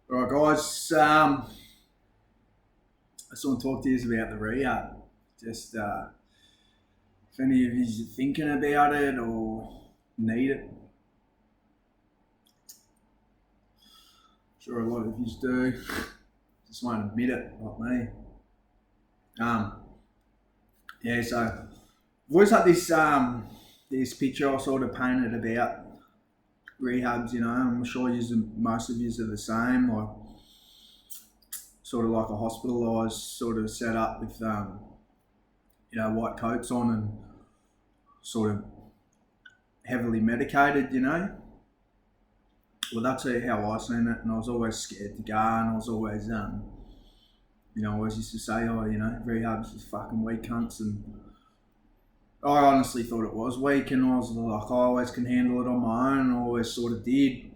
All right, guys. I just want to talk to you about the rehab. Just if any of you are thinking about it or need it, sure a lot of you do. Just won't admit it, like me. Um, yeah. So I've always had this picture I sort of painted about rehabs. I'm sure most of you are the same. Like sort of like a hospitalised sort of setup with white coats on and sort of heavily medicated, Well, that's how I seen it, and I was always scared to go, and I was always, I always used to say, oh, rehab's just fucking weak cunts, and I honestly thought it was weak, and I was like, I always can handle it on my own, and I always sort of did,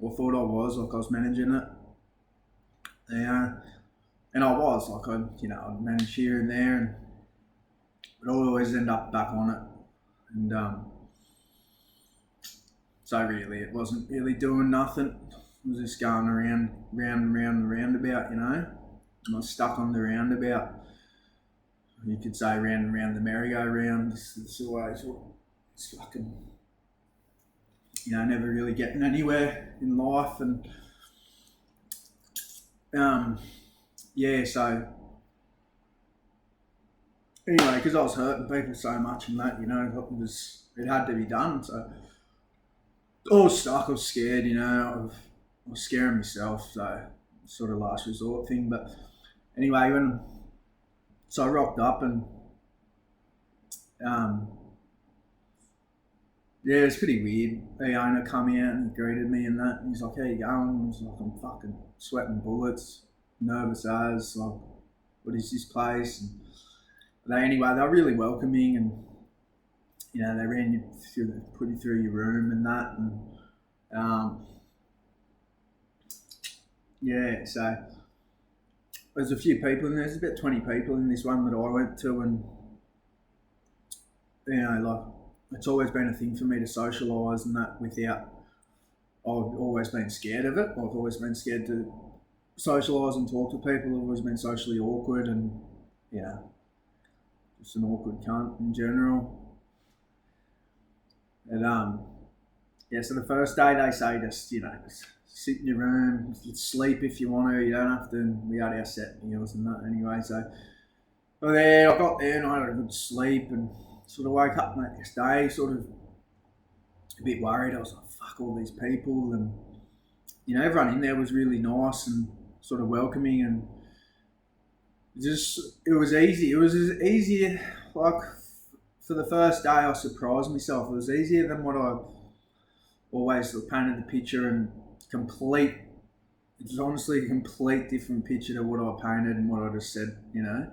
or thought I was, like I was managing it, yeah, and I was, like I'd manage here and there, and but I always end up back on it, and so really, it wasn't really doing nothing. It was just going round and round the roundabout, And I was stuck on the roundabout. You could say round and round the merry-go-round. It's always it's fucking, never really getting anywhere in life. And yeah, so anyway, because I was hurting people so much and that, it had to be done. So I was stuck. I was scared. I was scaring myself. So sort of last resort thing. But anyway, so I rocked up and um, yeah, it's pretty weird. The owner come out and greeted me and that. And he's like, "How you going?" I was like, "I'm fucking sweating bullets, nervous as like, what is this place?" And they're really welcoming and they ran you through, put you through your room and that and um, yeah. So there's a few people and there's about 20 people in this one that I went to and like it's always been a thing for me to socialise and that without. I've always been scared of it. I've always been scared to socialise and talk to people. I've always been socially awkward and just an awkward cunt in general. And so the first day they say just sit in your room, sleep if you want to. You don't have to. We had our set meals and that anyway. So I got there and I had a good sleep and sort of woke up the next day, sort of a bit worried. I was like, fuck all these people, and everyone in there was really nice and sort of welcoming, and it was easy. It was easier, like for the first day, I surprised myself. It was easier than what I always painted the picture, and complete. It was honestly a complete different picture to what I painted and what I just said. It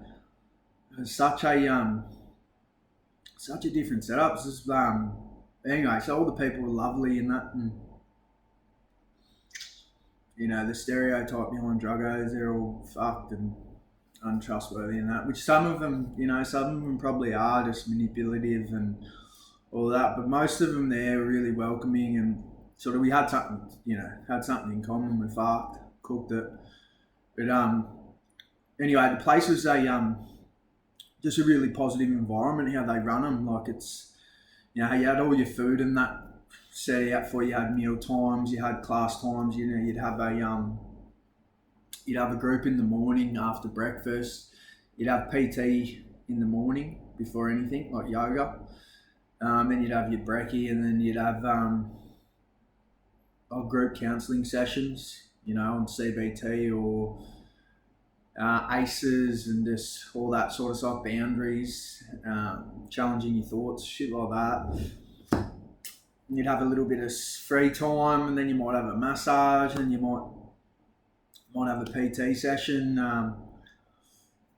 was such a different setup. It's just, anyway, so all the people were lovely and that, and the stereotype behind druggos, they're all fucked and untrustworthy and that, which some of them probably are just manipulative and all that, but most of them there were really welcoming and sort of we had something in common. We fucked, cooked it, but anyway, the place was just a really positive environment. How they run them, like it's you had all your food and that set out for you. You had meal times, you had class times. You'd have a group in the morning after breakfast. You'd have PT in the morning before anything, like yoga. Then you'd have your brekkie, and then you'd have group counselling sessions, on CBT or ACEs and just all that sort of stuff, boundaries, challenging your thoughts, shit like that. And you'd have a little bit of free time, and then you might have a massage, and you might have a PT session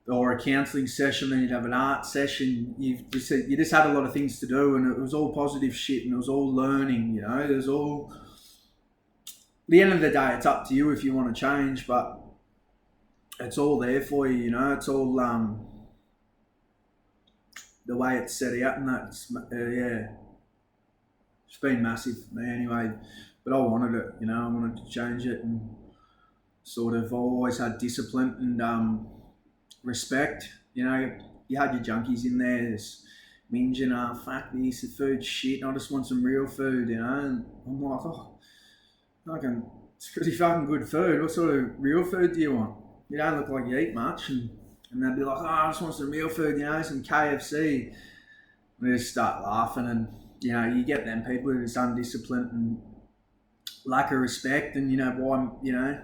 or a counselling session, then you'd have an art session. You just had a lot of things to do, and it was all positive shit, and it was all learning. There's all. At the end of the day, it's up to you if you want to change, but it's all there for you. It's all the way it's set out, and that's it's been massive for me anyway. But I wanted it. I wanted to change it and sort of always had discipline and respect. You know, you had your junkies in there, just whinging, fuck this, the food's shit, I just want some real food, you know. And I'm like, oh, fucking, it's pretty fucking good food. What sort of real food do you want? You don't look like you eat much. And they'd be like, oh, I just want some real food, you know, some KFC. And they just start laughing, and, you know, you get them people who are just undisciplined and lack of respect, and, you know, why, you know,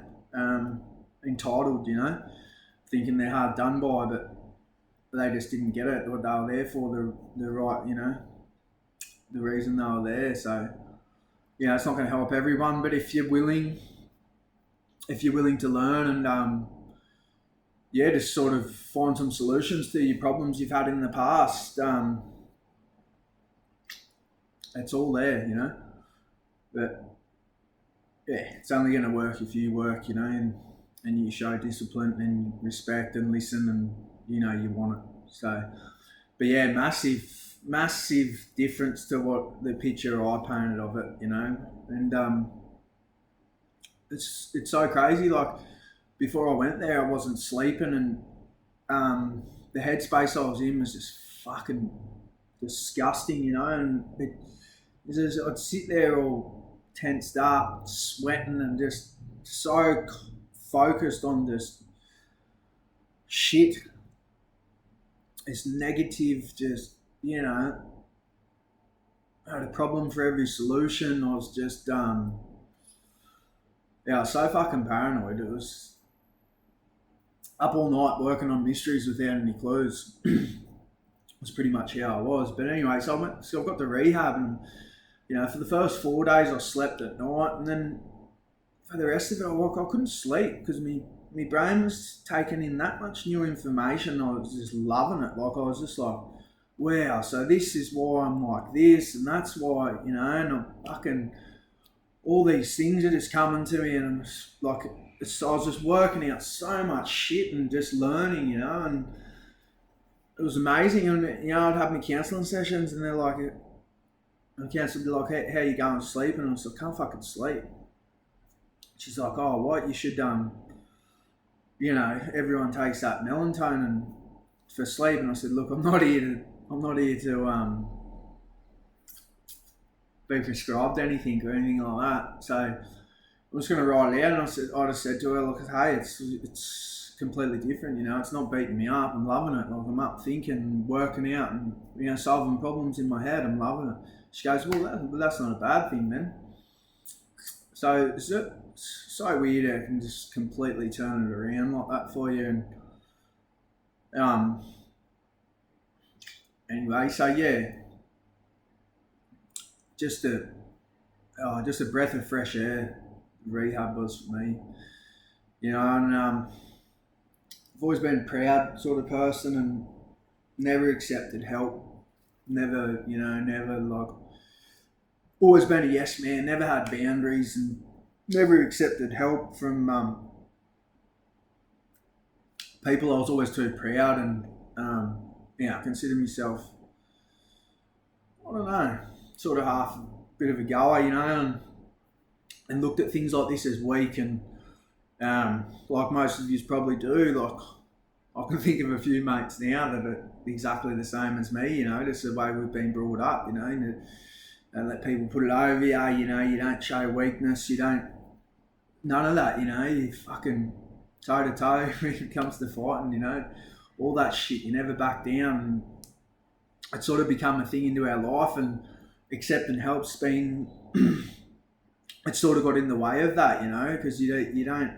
entitled, you know, thinking they're hard done by, but they just didn't get it, what they were there for, the right, you know, the reason they were there. So, you know, it's not going to help everyone, but if you're willing to learn and, yeah, just sort of find some solutions to your problems you've had in the past, it's all there, you know. But yeah, it's only going to work if you work, you know, and you show discipline and respect and listen, and, you know, you want it. So, but yeah, massive difference to what the picture I painted of it, you know. And it's so crazy. Like, before I went there, I wasn't sleeping, and the headspace I was in was just fucking disgusting, you know. And I'd sit there all tensed up, sweating, and just so focused on just shit. It's negative, just, you know, I had a problem for every solution. I was just, yeah, I was so fucking paranoid. It was up all night working on mysteries without any clues. Was pretty much how I was. But anyway, so I got to rehab, and, you know, for the first 4 days I slept at night, and then for the rest of it I couldn't sleep because my brain was taking in that much new information. I was just loving it. Like, I was just like, wow, so this is why I'm like this, and that's why, you know, and I'm fucking, all these things are just coming to me, and I'm just like, I was just working out so much shit and just learning, you know, and it was amazing. And, you know, I'd have my counselling sessions, and they're like, the counsellor would be like, how you going to sleep? And I was like, I can't fucking sleep. She's like, oh, what, you should, you know, everyone takes that melatonin for sleep. And I said, look, I'm not here to be prescribed anything or anything like that. So I'm just going to write it out. And I just said to her, look, hey, it's completely different, you know. It's not beating me up. I'm loving it. Like, I'm up thinking, working out, and, you know, solving problems in my head. I'm loving it. She goes, well, that's not a bad thing then. So it's so weird how I can just completely turn it around like that for you. And anyway, so yeah, just a breath of fresh air. Rehab was for me, you know. And I've always been a proud sort of person, and never accepted help. Never, you know, never like. Always been a yes man. Never had boundaries, and never accepted help from people. I was always too proud, and yeah, I consider myself, I don't know, sort of half a bit of a goer, you know, and looked at things like this as weak, and like most of you probably do, like, I can think of a few mates now that are exactly the same as me, you know, just the way we've been brought up, you know, and let people put it over you, you know, you don't show weakness, you don't, none of that, you know, you fucking toe to toe when it comes to fighting, you know, all that shit, you never back down. And it's sort of become a thing into our life, and accepting help's been, it's sort of got in the way of that, you know, because you don't,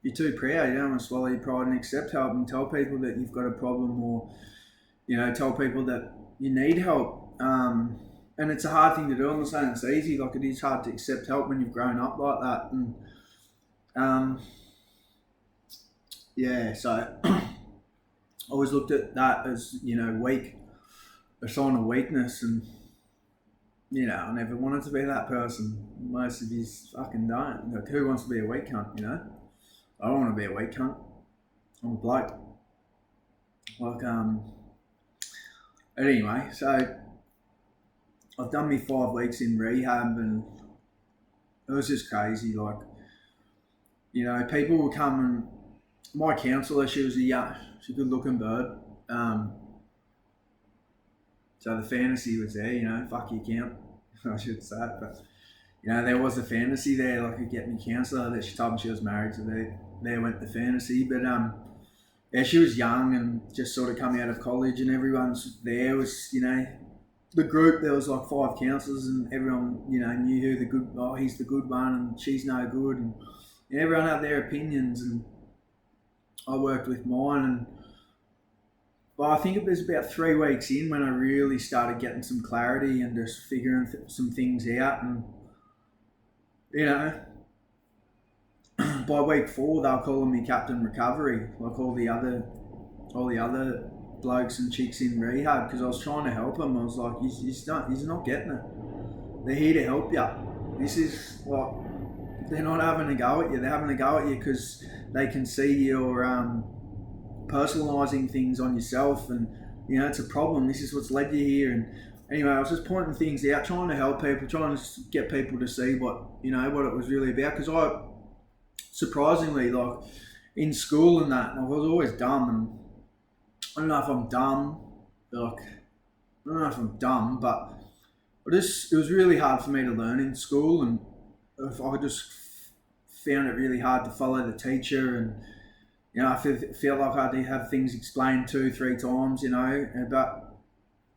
you're too proud, you don't want to swallow your pride and accept help and tell people that you've got a problem, or, you know, tell people that you need help. And it's a hard thing to do. I'm not saying it's easy. Like, it is hard to accept help when you've grown up like that. And yeah, so I always looked at that as, you know, weak, a sign of weakness, and, you know, I never wanted to be that person. Most of you fucking don't. Like, who wants to be a weak cunt, you know? I don't want to be a weak cunt. I'm a bloke. Like, anyway, so I've done me 5 weeks in rehab, and it was just crazy. Like, people would come and my counsellor, she's a good looking bird. So the fantasy was there, fuck your count, I should say it, but there was a fantasy there, like a get me counsellor that she told me she was married, so there went the fantasy. But yeah, she was young and just sort of coming out of college, and everyone's there was, the group, there was like 5 counsellors, and everyone, knew who he's the good one, and she's no good, and everyone had their opinions, and I worked with mine, but I think it was about 3 weeks in when I really started getting some clarity and just figuring some things out, and by week 4 they were calling me Captain Recovery, like all the other blokes and chicks in rehab, because I was trying to help them. I was like, you're not getting it. They're here to help you. This is what they're not having a go at you. They're having a go at you because they can see you're personalising things on yourself, and it's a problem. This is what's led you here. And anyway, I was just pointing things out, trying to help people, trying to get people to see what it was really about. Because I, surprisingly, like in school and that, I was always dumb, and I don't know if I'm dumb, but it was really hard for me to learn in school, and I just found it really hard to follow the teacher, and I feel like I had to have things explained 2-3 times, but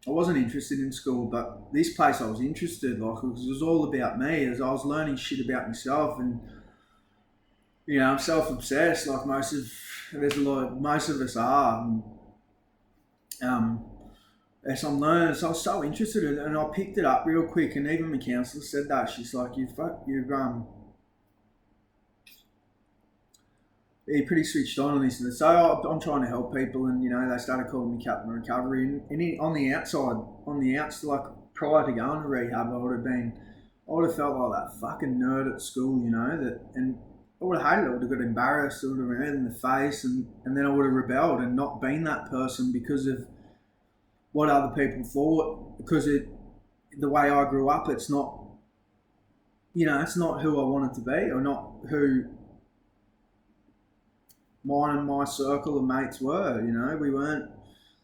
I wasn't interested in school. But this place I was interested, like, because it was all about me, as I was learning shit about myself, and I'm self-obsessed, like most of us are. As I'm learning, so I was so interested in it, and I picked it up real quick. And even my counsellor said that, she's like, you're pretty switched on this. And so I'm trying to help people, and they started calling me Captain Recovery. And on the outside, like prior to going to rehab, I would have felt like that fucking nerd at school, and I would have hated it. I would have got embarrassed, I would have been red in the face, and then I would have rebelled and not been that person because of what other people thought. Because the way I grew up, it's not, it's not who I wanted to be, or not who mine and my circle of mates were. We weren't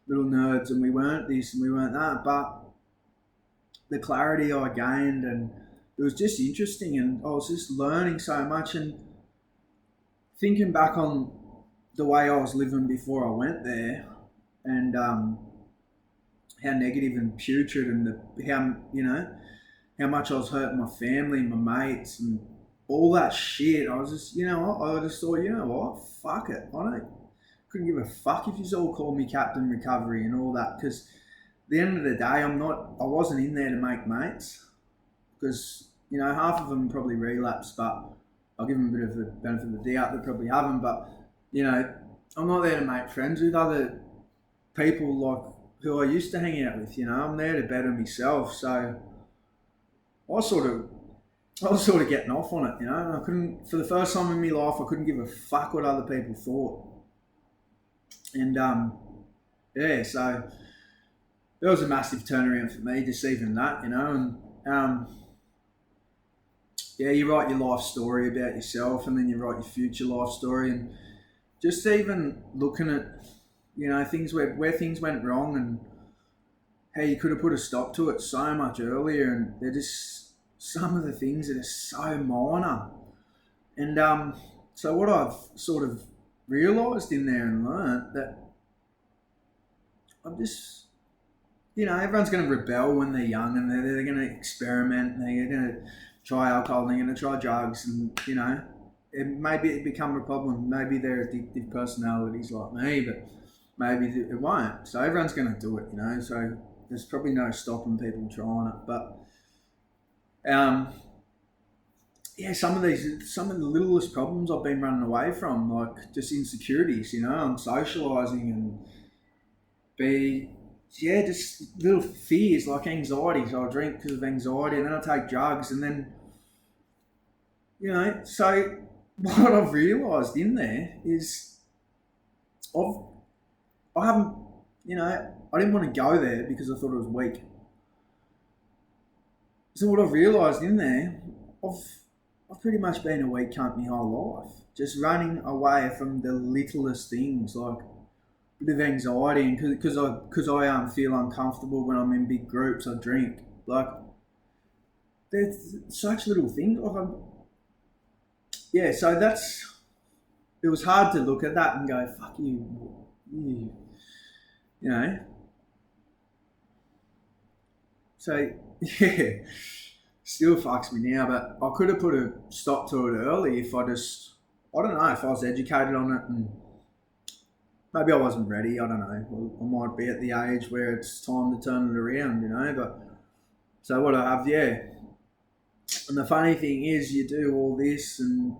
little nerds, and we weren't this and we weren't that, but the clarity I gained, and it was just interesting, and I was just learning so much, and thinking back on the way I was living before I went there, and how negative and putrid, and how much I was hurting my family, my mates, and all that shit. I was just, I just thought, fuck it. Couldn't give a fuck if you all called me Captain Recovery and all that, because at the end of the day, I wasn't in there to make mates, because, half of them probably relapsed, but I'll give them a bit of the benefit of the doubt, they probably haven't, but, I'm not there to make friends with other people like who I used to hang out with, I'm there to better myself. So I was sort of getting off on it, and I couldn't, for the first time in my life, I couldn't give a fuck what other people thought. And so it was a massive turnaround for me, just even that, and you write your life story about yourself, and then you write your future life story, and just even looking at, things where things went wrong, and how you could have put a stop to it so much earlier, and they're just some of the things that are so minor. And so what I've sort of realised in there and learnt, that I'm just, everyone's going to rebel when they're young, and they're going to experiment, and they're going to try alcohol, and they're going to try drugs, and, maybe it become a problem. Maybe they're addictive personalities like me, but maybe it won't. So everyone's going to do it, so there's probably no stopping people trying it. But some of the littlest problems I've been running away from, like just insecurities, I'm socialising, and just little fears like anxiety. So I drink because of anxiety, and then I take drugs, and then, so what I've realised in there is I haven't, I didn't want to go there because I thought it was weak. So what I've realised in there, I've pretty much been a weak cunt my whole life. Just running away from the littlest things, like a bit of anxiety, and because I feel uncomfortable when I'm in big groups, I drink. Like, there's such little things. Yeah, so it was hard to look at that and go, fuck you know. So, yeah, still fucks me now, but I could have put a stop to it early if I don't know, if I was educated on it, and maybe I wasn't ready, I don't know. Well, I might be at the age where it's time to turn it around, but so what I have, yeah. And the funny thing is, you do all this, and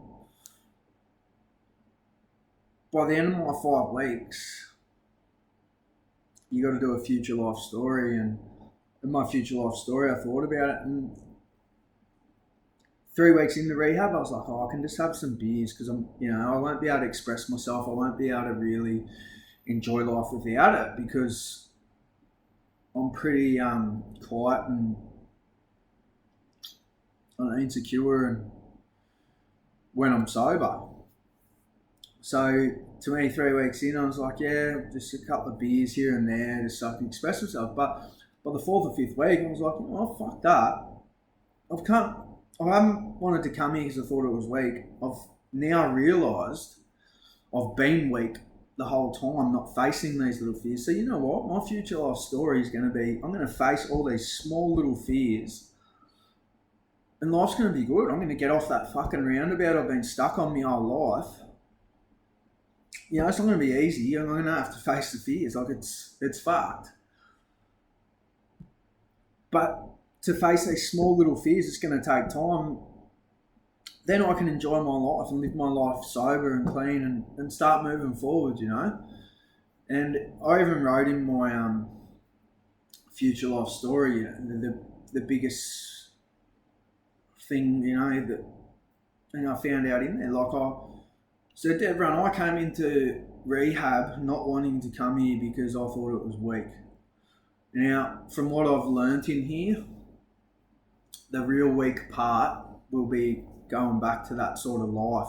by the end of my 5 weeks, you got to do a future life story, and in my future life story, I thought about it, and 3 weeks into rehab, I was like, I can just have some beers because I won't be able to express myself. I won't be able to really enjoy life without it because I'm pretty quiet and insecure and when I'm sober. So to me, 3 weeks in, I was like, yeah, just a couple of beers here and there just so I can express myself. But by the 4th or 5th week, I was like, fuck that. I haven't wanted to come here because I thought it was weak. I've now realised I've been weak the whole time, not facing these little fears. So you know what? My future life story is going to be, I'm going to face all these small little fears and life's going to be good. I'm going to get off that fucking roundabout I've been stuck on my whole life. It's not going to be easy. I'm going to have to face the fears. Like, it's fucked. But to face these small little fears, it's going to take time. Then I can enjoy my life and live my life sober and clean and start moving forward, And I even wrote in my future life story, the biggest thing, that thing I found out in there. Like, I said to everyone, I came into rehab not wanting to come here because I thought it was weak. Now, from what I've learnt in here, the real weak part will be going back to that sort of life,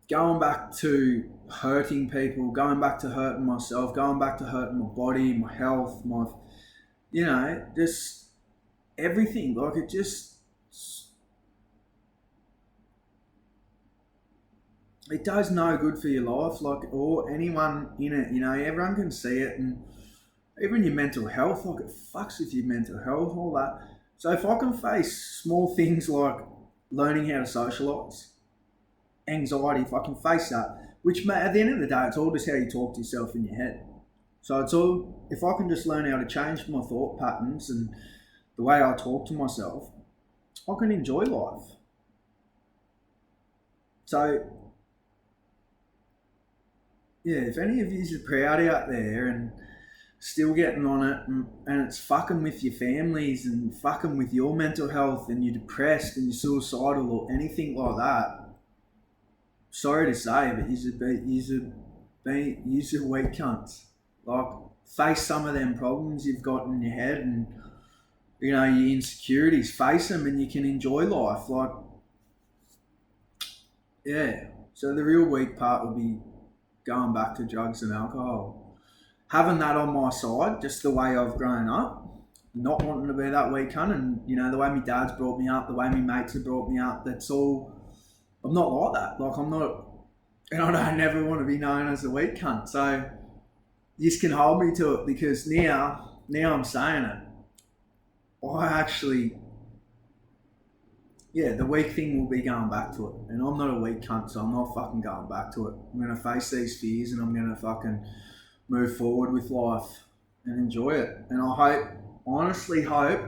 going back to hurting people, going back to hurting myself, going back to hurting my body, my health, just everything. Like, it does no good for your life, like, or anyone in it, everyone can see it, and even your mental health, like, it fucks with your mental health, all that. So if I can face small things like learning how to socialise, anxiety, if I can face that, which at the end of the day, it's all just how you talk to yourself in your head. So it's all, if I can just learn how to change my thought patterns and the way I talk to myself, I can enjoy life. So, yeah, if any of you are proud out there and still getting on it and it's fucking with your families and fucking with your mental health and you're depressed and you're suicidal or anything like that, sorry to say, but you're weak cunts. Like, face some of them problems you've got in your head and, your insecurities, face them and you can enjoy life. Like, yeah. So the real weak part would be going back to drugs and alcohol. Having that on my side, just the way I've grown up, not wanting to be that weak cunt, and the way my dad's brought me up, the way my mates have brought me up, that's all. I'm not like that. Like, I'm not, and I don't never want to be known as a weak cunt. So you just can hold me to it because now I'm saying it. I actually, the weak thing will be going back to it, and I'm not a weak cunt, so I'm not fucking going back to it. I'm gonna face these fears, and I'm gonna fucking move forward with life and enjoy it. And I honestly hope,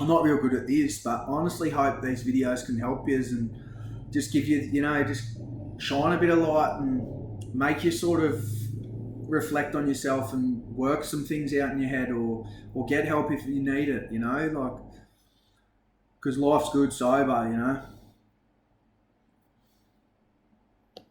I'm not real good at this, but honestly hope these videos can help you and just give you, just shine a bit of light and make you sort of reflect on yourself and work some things out in your head or get help if you need it, like, because life's good sober,